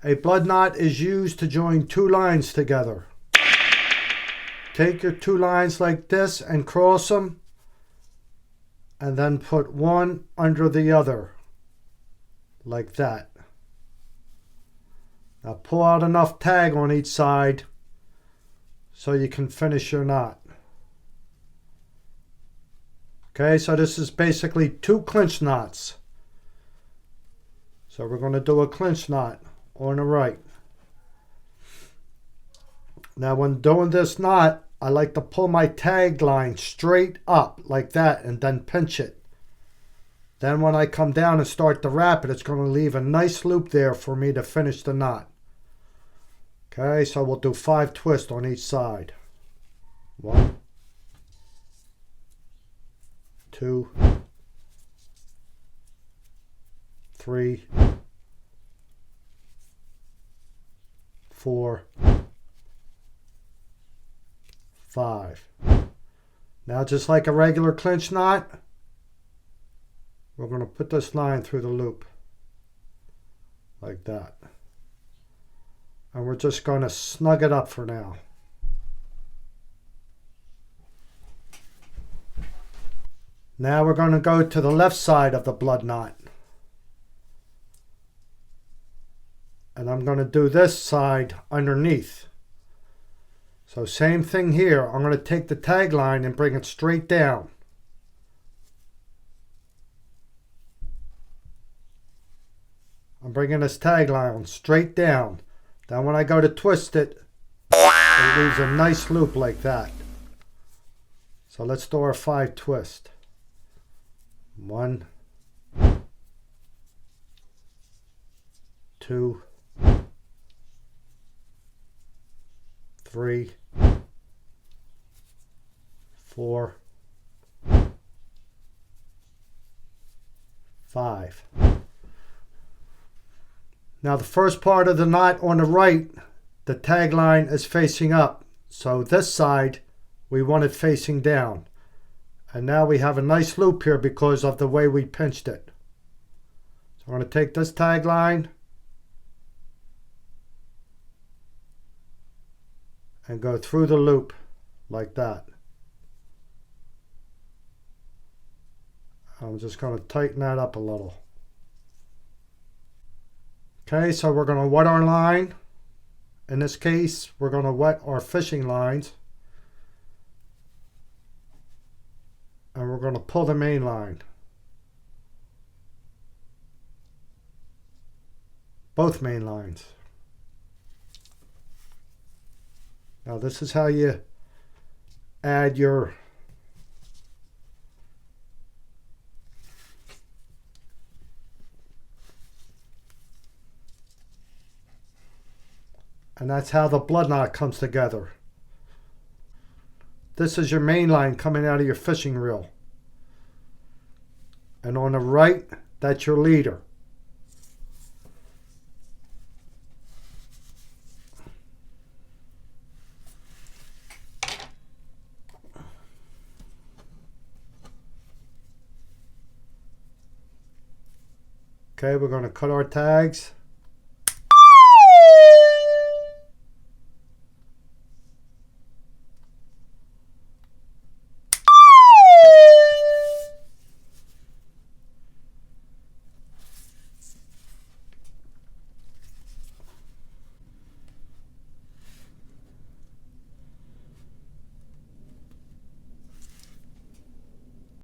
A blood knot is used to join two lines together. Take your two lines like this and cross them, and then put one under the other, like that. Now pull out enough tag on each side so you can finish your knot. Okay, so this is basically two clinch knots. So we're going to do a clinch knot on the right. Now when doing this knot, I like to pull my tag line straight up like that and then pinch it. Then when I come down and start to wrap it, it's going to leave a nice loop there for me to finish the knot. Okay, so we'll do 5 twists on each side. 1, 2, 3, 4, 5. Now just like a regular clinch knot, we're going to put this line through the loop like that. And we're just going to snug it up for now. Now we're going to go to the left side of the blood knot. And I'm going to do this side underneath. So same thing here. I'm going to take the tag line and bring it straight down. I'm bringing this tag line straight down. Then when I go to twist it, it leaves a nice loop like that. So let's do our 5 twists. 1, 2, 3, 4, 5. Now the first part of the knot on the right, the tag line is facing up. So this side, we want it facing down. And now we have a nice loop here because of the way we pinched it. So I'm going to take this tag line and go through the loop like that. I'm just going to tighten that up a little. Okay, so we're going to wet our line. In this case, we're going to wet our fishing lines. And we're going to pull the main line. Both main lines. Now this is how you add your and that's how the blood knot comes together. This is your main line coming out of your fishing reel. And on the right, that's your leader. Okay, we're going to cut our tags.